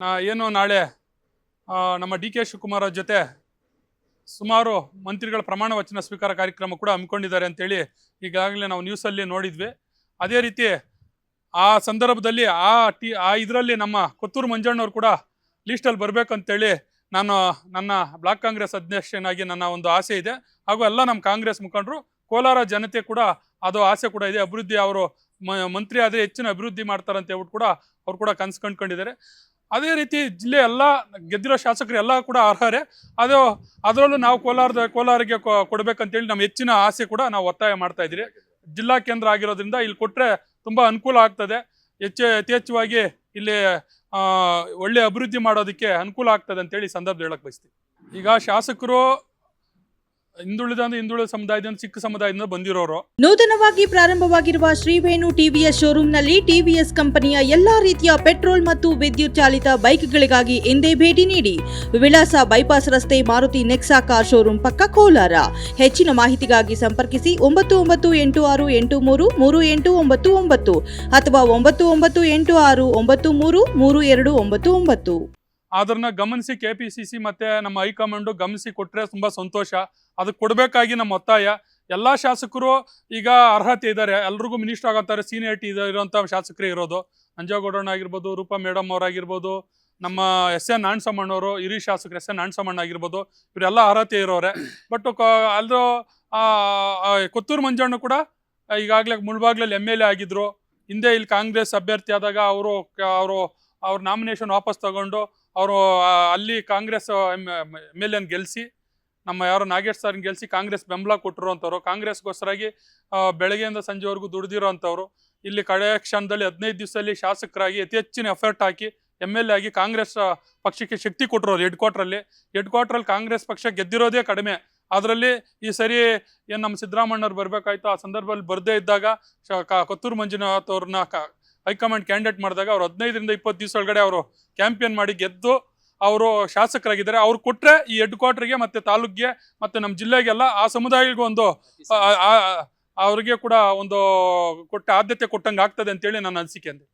ಏನು ನಾಳೆ ನಮ್ಮ ಡಿ ಕೆ ಶಿವಕುಮಾರ್ ಜೊತೆ ಸುಮಾರು ಮಂತ್ರಿಗಳ ಪ್ರಮಾಣ ವಚನ ಸ್ವೀಕಾರ ಕಾರ್ಯಕ್ರಮ ಕೂಡ ಹಮ್ಮಿಕೊಂಡಿದ್ದಾರೆ ಅಂತೇಳಿ ಈಗಾಗಲೇ ನಾವು ನ್ಯೂಸಲ್ಲಿ ನೋಡಿದ್ವಿ. ಅದೇ ರೀತಿ ಆ ಸಂದರ್ಭದಲ್ಲಿ ಇದರಲ್ಲಿ ನಮ್ಮ ಕೊತ್ತೂರು ಮಂಜಣ್ಣವ್ರು ಕೂಡ ಲೀಸ್ಟಲ್ಲಿ ಬರಬೇಕಂತೇಳಿ ನನ್ನ ಬ್ಲಾಕ್ ಕಾಂಗ್ರೆಸ್ ಅಧ್ಯಕ್ಷನಾಗಿ ನನ್ನ ಒಂದು ಆಸೆ ಇದೆ. ಹಾಗೂ ಎಲ್ಲ ನಮ್ಮ ಕಾಂಗ್ರೆಸ್ ಮುಖಂಡರು, ಕೋಲಾರ ಜನತೆ ಕೂಡ ಅದು ಆಸೆ ಕೂಡ ಇದೆ. ಅಭಿವೃದ್ಧಿ ಅವರು ಮಂತ್ರಿ ಆದರೆ ಹೆಚ್ಚಿನ ಅಭಿವೃದ್ಧಿ ಮಾಡ್ತಾರಂತ ಹೇಳ್ಬಿಟ್ಟು ಕೂಡ ಅವ್ರು ಕೂಡ ಕನಸು ಕಂಡುಕೊಂಡಿದ್ದಾರೆ. ಅದೇ ರೀತಿ ಜಿಲ್ಲೆ ಎಲ್ಲ ಗೆದ್ದಿರೋ ಶಾಸಕರು ಎಲ್ಲ ಕೂಡ ಅರ್ಹರೇ. ಅದರಲ್ಲೂ ನಾವು ಕೋಲಾರಿಗೆ ಕೊಡಬೇಕಂತೇಳಿ ನಮ್ಮ ಹೆಚ್ಚಿನ ಆಸೆ ಕೂಡ ನಾವು ಒತ್ತಾಯ ಮಾಡ್ತಾ ಇದ್ದೀರಿ. ಜಿಲ್ಲಾ ಕೇಂದ್ರ ಆಗಿರೋದ್ರಿಂದ ಇಲ್ಲಿ ಕೊಟ್ಟರೆ ತುಂಬ ಅನುಕೂಲ ಆಗ್ತದೆ. ಯಥೇಚ್ಛವಾಗಿ ಇಲ್ಲಿ ಒಳ್ಳೆ ಅಭಿವೃದ್ಧಿ ಮಾಡೋದಕ್ಕೆ ಅನುಕೂಲ ಆಗ್ತದೆ ಅಂತೇಳಿ ಸಂದರ್ಭ ಹೇಳಕ್ ಬಯಸ್ತೀವಿ. ಈಗ ಶಾಸಕರು ಹಿಂದುಳಿದ ಸಮುದಾಯದಿಂದ, ಚಿಕ್ಕ ಸಮುದಾಯದಿಂದ ಬಂದಿರೋರು. ನೂತನವಾಗಿ ಪ್ರಾರಂಭವಾಗಿರುವ ಶ್ರೀವೇಣು ಟಿವಿಎಸ್ ಶೋರೂಮ್ನಲ್ಲಿ ಟಿವಿಎಸ್ ಕಂಪನಿಯ ಎಲ್ಲಾ ರೀತಿಯ ಪೆಟ್ರೋಲ್ ಮತ್ತು ವಿದ್ಯುತ್ ಚಾಲಿತ ಬೈಕ್ಗಳಿಗಾಗಿ ಎಂದೇ ಭೇಟಿ ನೀಡಿ. ವಿಳಾಸ ಬೈಪಾಸ್ ರಸ್ತೆ, ಮಾರುತಿ ನೆಕ್ಸಾ ಕಾರ್ ಶೋರೂಮ್ ಪಕ್ಕ, ಕೋಲಾರ. ಹೆಚ್ಚಿನ ಮಾಹಿತಿಗಾಗಿ ಸಂಪರ್ಕಿಸಿ 9986833899 ಅಥವಾ 9986933299. ಅದನ್ನ ಗಮನಿಸಿ KPCC ಮತ್ತೆ ನಮ್ಮ ಹೈಕಮಾಂಡ್ ಗಮನಿಸಿ ಕೊಟ್ಟರೆ ತುಂಬಾ ಸಂತೋಷ. ಅದಕ್ಕೆ ಕೊಡಬೇಕಾಗಿ ನಮ್ಮ ಒತ್ತಾಯ. ಎಲ್ಲ ಶಾಸಕರು ಈಗ ಅರ್ಹತೆ ಇದ್ದಾರೆ, ಎಲ್ರಿಗೂ ಮಿನಿಸ್ಟರ್ ಆಗಂತಾರೆ, ಸೀನಿಯರಿಟಿ ಇರುವಂಥ ಶಾಸಕರೇ ಇರೋದು. ನಂಜೇಗೌಡಣ್ಣ ಆಗಿರ್ಬೋದು, ರೂಪಾ ಮೇಡಮ್ ಅವರಾಗಿರ್ಬೋದು, ನಮ್ಮ SN ನಾಣಸಮ್ಮಣ್ಣವರು, ಹಿರಿಯ ಶಾಸಕರು SN ನಾಣಸಮ್ಮಣ್ಣ ಆಗಿರ್ಬೋದು, ಇವರೆಲ್ಲ ಅರ್ಹತೆ ಇರೋರೆ. ಬಟ್ ಅಲ್ಲೂ ಕೊತ್ತೂರು ಮಂಜಣ್ಣ ಕೂಡ ಈಗಾಗಲೇ ಮುಳ್ಬಾಗ್ಲಲ್ಲಿ MLA ಆಗಿದ್ರು. ಹಿಂದೆ ಇಲ್ಲಿ ಕಾಂಗ್ರೆಸ್ ಅಭ್ಯರ್ಥಿ ಆದಾಗ ಅವ್ರ ನಾಮಿನೇಷನ್ ವಾಪಸ್ ತಗೊಂಡು ಅವರು ಅಲ್ಲಿ ಕಾಂಗ್ರೆಸ್ MLA ಗೆಲ್ಲಿಸಿ, ನಮ್ಮ ಯಾರೋ ನಾಗೇಶ್ ಸರ್ನ ಗೆಲ್ಲಿಸಿ ಕಾಂಗ್ರೆಸ್ ಬೆಂಬಲ ಕೊಟ್ಟರು ಅಂತವ್ರು. ಕಾಂಗ್ರೆಸ್ಗೋಸ್ಕರಾಗಿ ಬೆಳಗ್ಗೆಯಿಂದ ಸಂಜೆವರೆಗೂ ದುಡಿದಿರೋ ಅಂಥವ್ರು ಇಲ್ಲಿ ಕಡೆ ಕ್ಷಣದಲ್ಲಿ 15 ದಿವಸದಲ್ಲಿ ಶಾಸಕರಾಗಿ ಅತಿ ಹೆಚ್ಚಿನ ಎಫರ್ಟ್ ಹಾಕಿ MLA ಆಗಿ ಕಾಂಗ್ರೆಸ್ ಪಕ್ಷಕ್ಕೆ ಶಕ್ತಿ ಕೊಟ್ಟರು. ಹೆಡ್ ಕ್ವಾರ್ಟ್ರಲ್ಲಿ ಕಾಂಗ್ರೆಸ್ ಪಕ್ಷ ಗೆದ್ದಿರೋದೇ ಕಡಿಮೆ. ಅದರಲ್ಲಿ ಈ ಸರಿ ಏನು ನಮ್ಮ ಸಿದ್ದರಾಮಣ್ಣವ್ರು ಬರಬೇಕಾಯ್ತು, ಆ ಸಂದರ್ಭದಲ್ಲಿ ಬರದೇ ಇದ್ದಾಗ ಕೊತ್ತೂರು ಮಂಜುನಾಥ್ ಅವ್ರನ್ನ ಹೈಕಮಾಂಡ್ ಕ್ಯಾಂಡಿಡೇಟ್ ಮಾಡಿದಾಗ ಅವ್ರು 15ರಿಂದ 20 ದಿವಸ ಒಳಗಡೆ ಅವರು ಕ್ಯಾಂಪೇನ್ ಮಾಡಿ ಗೆದ್ದು ಅವರು ಶಾಸಕರಾಗಿದ್ದಾರೆ. ಅವ್ರು ಕೊಟ್ಟರೆ ಈ ಹೆಡ್ ಕ್ವಾರ್ಟರ್ಗೆ ಮತ್ತು ತಾಲೂಕಿಗೆ ಮತ್ತು ನಮ್ಮ ಜಿಲ್ಲೆಗೆಲ್ಲ ಆ ಸಮುದಾಯಗಳಿಗೂ ಒಂದು ಅವ್ರಿಗೆ ಕೂಡ ಒಂದು ಆದ್ಯತೆ ಕೊಟ್ಟಂಗೆ ಆಗ್ತದೆ ಅಂತೇಳಿ ನನ್ನ ಅನಿಸಿಕೆ ಅಂದೆ.